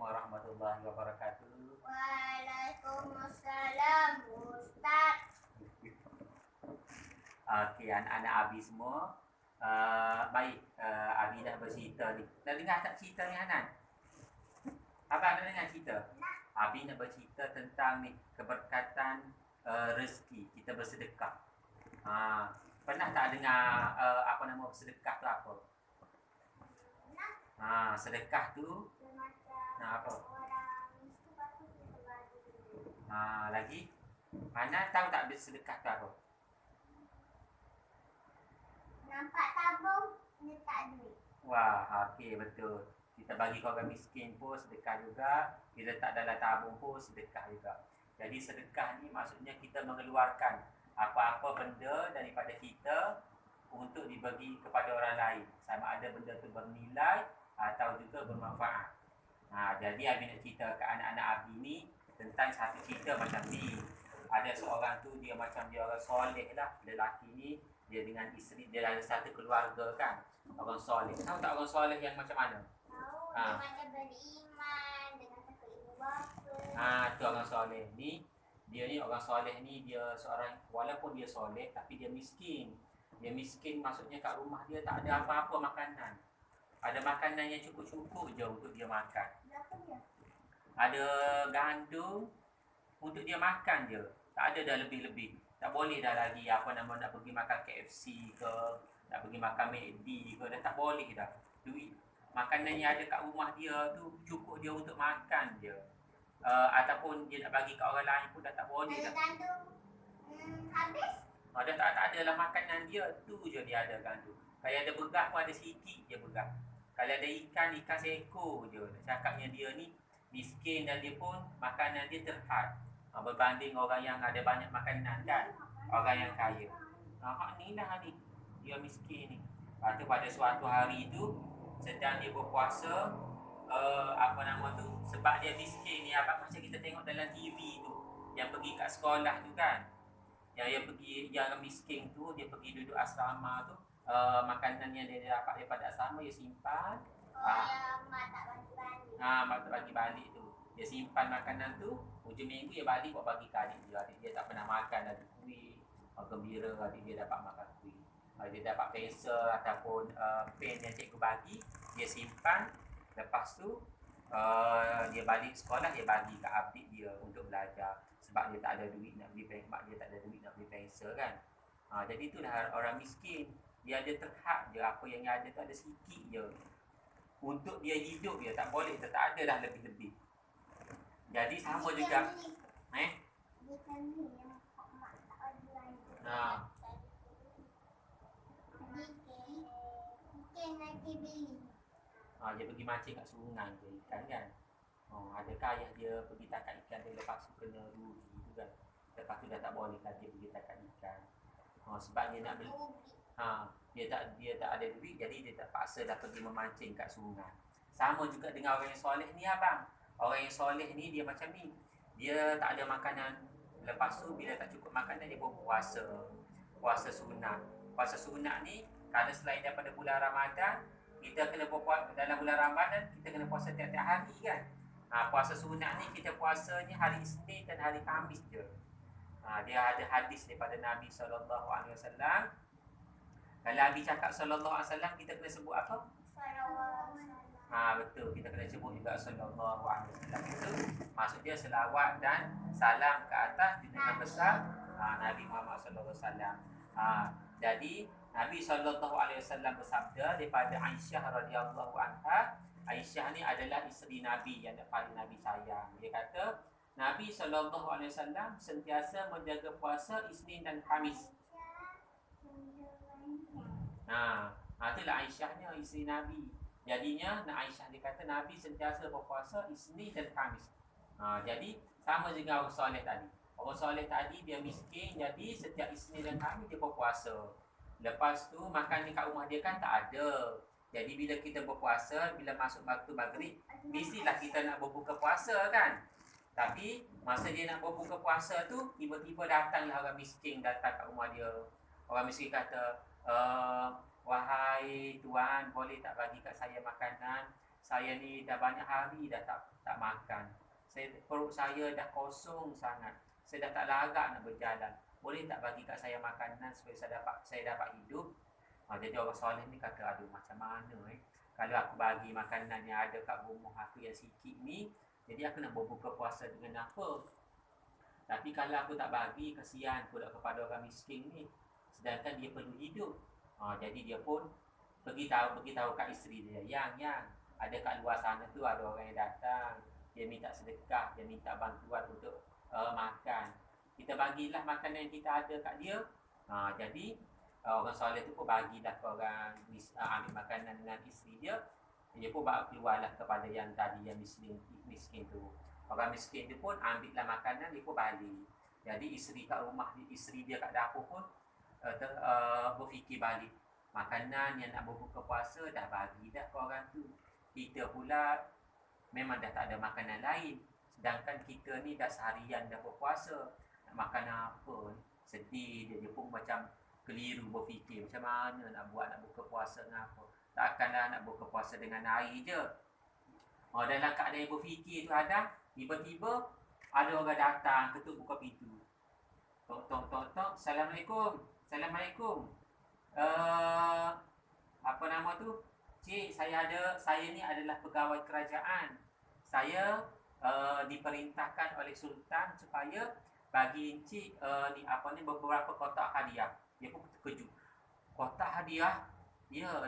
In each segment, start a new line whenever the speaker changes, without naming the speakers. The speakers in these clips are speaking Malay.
warahmatullahi wabarakatuh.
Waalaikumsalam, Ustaz.
Okey, anak-anak Abi semua. Baik, Abi dah bercerita ni. Dah dengar tak cerita ni, Hanan? Abang dah dengar cerita? Abi nak bercerita tentang ni keberkatan rezeki kita bersedekah. Pernah tak dengar apa nama sedekah tu apa? Sedekah tu apa? Lagi? Hanan tahu tak sedekah tu apa?
Nampak tabung, letak duit.
Wah, okey, betul. Kita bagi ke orang miskin pun sedekah juga. Kita letak dalam tabung pun sedekah juga. Jadi sedekah ni maksudnya kita mengeluarkan apa-apa benda daripada kita untuk dibagi kepada orang lain. Sama ada benda tu bernilai atau juga bermanfaat. Jadi Abi nak cerita ke anak-anak Abi ni tentang satu cerita macam ni. Ada seorang tu dia macam dia orang soleh lah. Lelaki ni dia dengan isteri, dia ada satu keluarga kan. Orang soleh. Tahu tak orang soleh yang macam mana?
Tahu, dia macam beriman dengan takut ibu bapa.
Tu orang soleh ni. Dia ni orang soleh ni dia seorang, walaupun dia soleh tapi dia miskin. Dia miskin maksudnya kat rumah dia tak ada apa-apa makanan. Ada makanan yang cukup-cukup je untuk dia makan.
Berapa dia?
Ada gandum untuk dia makan je. Tak ada dah lebih-lebih. Tak boleh dah lagi apa nama nak pergi makan KFC ke, nak pergi makan McD ke, dah tak boleh dah. Duit makanan yang ada kat rumah dia tu cukup dia untuk makan je. Ataupun dia nak bagi kat orang lain pun dah tak boleh dah.
Kalau gandum habis?
Dah tak ada lah makanan dia. Tu je dia ada gandum. Kalau ada begah pun ada sikit je begah. Kalau ada ikan seekor je. Cakapnya dia ni miskin dan dia pun makanan dia terhad. Berbanding orang yang ada banyak makanan kan. Orang yang kaya. Ni lah ni. Dia miskin ni. Lepas tu pada suatu hari tu sedang dia berpuasa. Apa nama tu, sebab dia miskin ni, abang macam kita tengok dalam TV tu yang pergi kat sekolah tu kan, yang pergi, yang miskin tu dia pergi duduk asrama tu, makanan yang dia dapat daripada asrama dia simpan.
Yang mak tak bagi balik.
Mak tak bagi balik tu, dia simpan makanan tu, hujung minggu dia balik buat bagi ke adik dia. Adik dia tak pernah makan ada kuih, gembira adik dia dapat makan kuih. Dia dapat pensel ataupun pen yang cikgu bagi, dia simpan. Lepas tu dia balik sekolah, dia bagi ke adik dia untuk belajar. Sebab dia tak ada duit nak beli pensel, mak dia tak ada duit nak beli pensel kan. Jadi itulah orang miskin. Dia ada terhad je, apa yang ada tu ada sikit je. Untuk dia hidup dia tak boleh, tak ada dah lebih-lebih. Jadi sama juga.
Dia kan ni yang mak tak bagi balik. Mungkin nanti beli.
Dia pergi mancing kat sungai je ikan kan. Adakah ayah dia pergi tangkap ikan dia lepas tu kena rugi tu kan. Lepas tu dah tak boleh kan dia pergi tangkap ikan. Sebab dia nak beli. Dia tak ada duit, jadi dia terpaksa dah pergi memancing kat sungai. Sama juga dengan orang yang soleh ni abang. Orang yang soleh ni dia macam ni. Dia tak ada makanan. Lepas tu bila tak cukup makanan dia berpuasa. Puasa sunat. Puasa sunat ni kalau selain daripada bulan Ramadan, kita kena berpuasa dalam bulan Ramadan, kita kena puasa tiap-tiap hari kan. Puasa sunat ni kita puasanya hari Isnin dan hari Khamis je. Dia ada hadis daripada Nabi SAW. Kalau Nabi cakap SAW, kita kena sebut apa? Betul, kita kena sebut juga SAW. Itu maksud dia selawat dan salam ke atas junjungan besar Nabi Muhammad SAW. Jadi Nabi SAW bersabda daripada Aisyah radhiyallahu anha. Aisyah ni adalah isteri Nabi yang paling Nabi sayang. Dia kata Nabi SAW sentiasa menjaga puasa Isnin dan Khamis. Itulah Aisyahnya isteri Nabi. Jadinya Aisyah dia kata Nabi sentiasa berpuasa Isnin dan Khamis. Jadi sama juga orang soleh tadi. Orang soleh tadi dia miskin, jadi setiap Isnin dan Khamis dia berpuasa. Lepas tu makan kat rumah dia kan tak ada. Jadi bila kita berpuasa, bila masuk waktu maghrib, mestilah kita nak berbuka puasa kan. Tapi masa dia nak berbuka puasa tu, tiba-tiba datanglah orang miskin datang kat rumah dia. Orang miskin kata, wahai tuan, boleh tak bagi kat saya makanan? saya ni dah banyak hari dah tak makan. Perut saya dah kosong sangat. Saya dah tak lagak nak berjalan. Boleh tak bagi kat saya makanan supaya saya dapat hidup? Jadi orang soleh ni kata, aduh macam mana kalau aku bagi makanan yang ada kat rumah aku yang sikit ni, jadi aku nak berbuka puasa dengan apa? Tapi kalau aku tak bagi, kesian pula kepada orang miskin ni, sedangkan dia perlu hidup. Jadi dia pun beritahu kat isteri dia, yang ada kat luar sana tu ada orang yang datang, dia minta sedekah, dia minta bantuan untuk makan. Kita bagilah makanan yang kita ada kat dia. Jadi orang soleh tu pun bagilah ke orang ambil makanan dengan isteri dia. Dia pun bawa keluarlah kepada yang tadi yang miskin tu. Orang miskin tu pun ambil lah makanan, dia pun balik. Jadi isteri kat rumah, isteri dia kat dapur pun berfikir balik, makanan yang nak berbuka puasa dah bagi dah ke orang tu. Kita pula memang dah tak ada makanan lain, sedangkan kita ni dah seharian dah berpuasa, nak makan apa? Sedih dia pun macam keliru berfikir macam mana nak buat, nak buka puasa dengan apa. Takkanlah nak buka puasa dengan air je. Dalam keadaan yang berfikir tu ada, tiba-tiba ada orang datang ketuk buka pintu. Tok. Assalamualaikum. Apa nama tu? Cik, saya ni adalah pegawai kerajaan. Saya diperintahkan oleh sultan supaya bagi encik ni beberapa kotak hadiah. Dia pun terkejut. Kotak hadiah? Ya,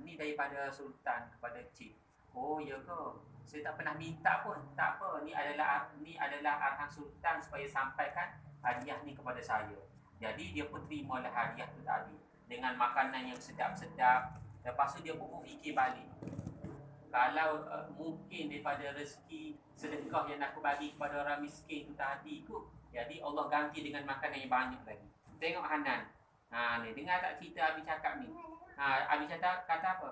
ni daripada sultan kepada encik. Oh, ya ke? Saya tak pernah minta pun. Tak apa, ni adalah arahan sultan supaya sampaikan hadiah ni kepada saya. Jadi dia pun terimalah hadiah tu tadi dengan makanan yang sedap-sedap. Lepas tu dia pun fikir balik, kalau mungkin daripada rezeki sedekah yang aku bagi kepada orang miskin tu tadi tu, jadi Allah ganti dengan makanan yang banyak lagi. Tengok Hanan. Ni dengar tak cerita Abi cakap ni? Abi kata apa?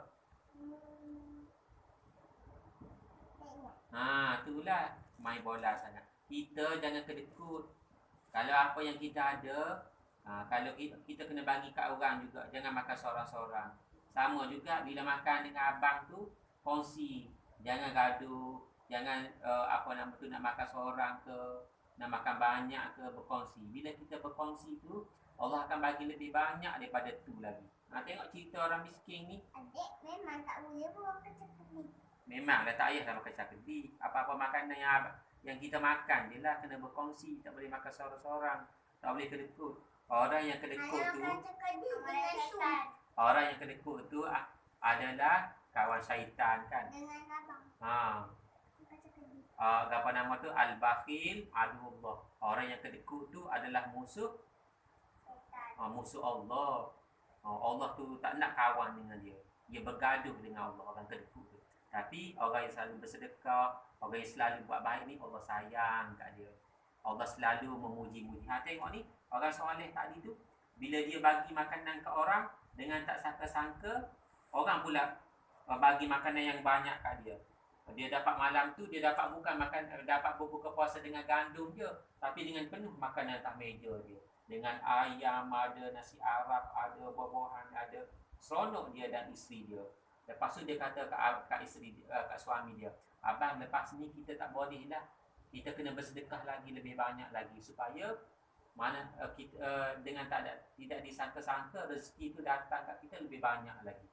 Itulah main bola sangat. Kita jangan kedekut. Kalau apa yang kita ada, kalau kita kena bagi kat orang juga, jangan makan seorang-seorang. Sama juga bila makan dengan abang tu, kongsi. Jangan gaduh, jangan nak makan seorang ke, nak makan banyak ke, berkongsi. Bila kita berkongsi tu, Allah akan bagi lebih banyak daripada tu lagi. Tengok cerita orang miskin ni.
Adik memang tak boleh buat kecil ni.
Memanglah tak payahlah makan cakedi. Apa-apa makanan yang kita makan je lah kena berkongsi. Tak boleh makan seorang-seorang. Tak boleh kedekut. Orang yang kedekut tu, orang yang kedekut tu adalah kawan syaitan kan.
Dengan abang.
Apa nama tu? Al-Bakhil Aduullah. Orang yang kedekut tu adalah musuh Allah. Allah tu tak nak kawan dengan dia. Dia bergaduh dengan Allah, orang kedekut tu. Tapi orang yang selalu bersedekah, orang yang selalu buat baik ni, Allah sayang kat dia. Allah selalu memuji-muji. Tengok ni, orang soleh tadi tu, bila dia bagi makanan ke orang dengan tak sangka-sangka, orang pula bagi makanan yang banyak kat dia. Dia dapat malam tu, dia dapat dapat berbuka puasa dengan gandum je, tapi dengan penuh makanan atas meja dia. Dengan ayam, ada nasi Arab, ada buah-buahan, ada seronok dia dan isteri dia. Lepas tu dia kata kat isteri dia, kat suami dia, abang lepas ni kita tak boleh dah. Kita kena bersedekah lagi lebih banyak lagi supaya kita dengan tidak disangka-sangka rezeki tu datang kat kita lebih banyak lagi.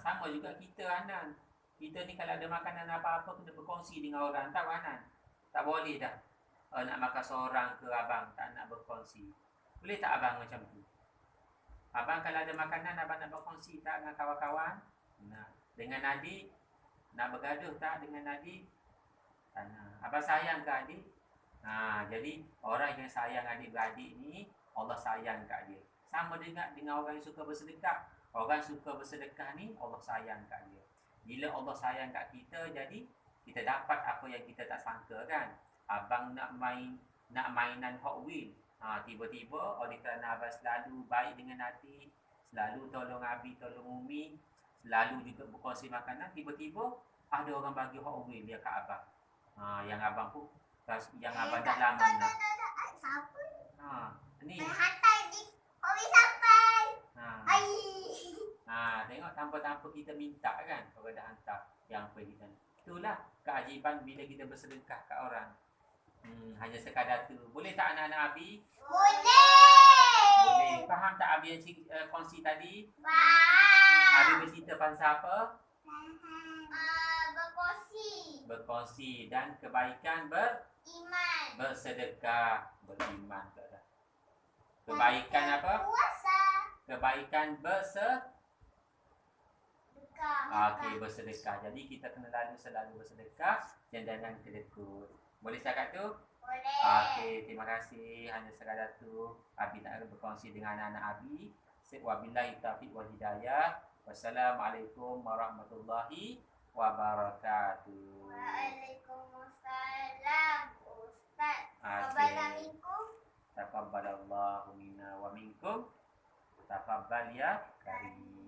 Sama juga kita Hanan. Kita ni kalau ada makanan apa-apa kena berkongsi dengan orang. Tahu Hanan? Tak boleh dah nak makan seorang ke abang, tak nak berkongsi. Boleh tak abang macam tu? Abang kalau ada makanan abang nak berkongsi tak dengan kawan-kawan? Dengan adik nak bergaduh tak dengan adik? Abang sayang ke adik? Jadi orang yang sayang adik-beradik ni, Allah sayang kat dia. Sama dengan orang yang suka bersedekah. Orang suka bersedekah ni, Allah sayang kat dia. Bila Allah sayang kat kita, jadi kita dapat apa yang kita tak sangka kan. Abang nak mainan Hot Wheels. Tiba-tiba oleh kerana abang selalu baik dengan adik, selalu tolong Abi, tolong Umi, selalu juga berkongsi makanan, tiba-tiba ada orang bagi Hot Wheels dia kat abang. Yang abang pun abang dah lama nak.
Siapa?
Ni.
Hantar di Hot Wheels sampai.
Tengok tanpa-tanpa kita minta kan, orang dah hantar yang apa kita. Itulah keajaiban bila kita bersedekah kat orang. Hanya sekadar tu. Boleh tak anak-anak Abi?
Boleh.
Boleh. Faham tak Abi yang kongsi tadi?
Faham.
Abi bercerita pasal apa?
Berkongsi.
Berkongsi dan kebaikan
Iman.
bersedekah, beriman tak dah. Kebaikan apa?
Puasa.
Kebaikan bersedekah.
Sedekah.
Okey, bersedekah. Jadi kita kena selalu bersedekah dan jangan kedekut. Boleh cakap tu?
Boleh.
Okey, terima kasih. Hanya sekadar tu Abi nak berkongsi dengan anak-anak Abi. Wabillahi taufiq wal hidayah. Wassalamualaikum warahmatullahi wabarakatuh.
Waalaikumsalam Ustaz.
Okey.
Wabarakatuh.
Taqabbalallahu minna wa minkum. Taqabbal ya karim.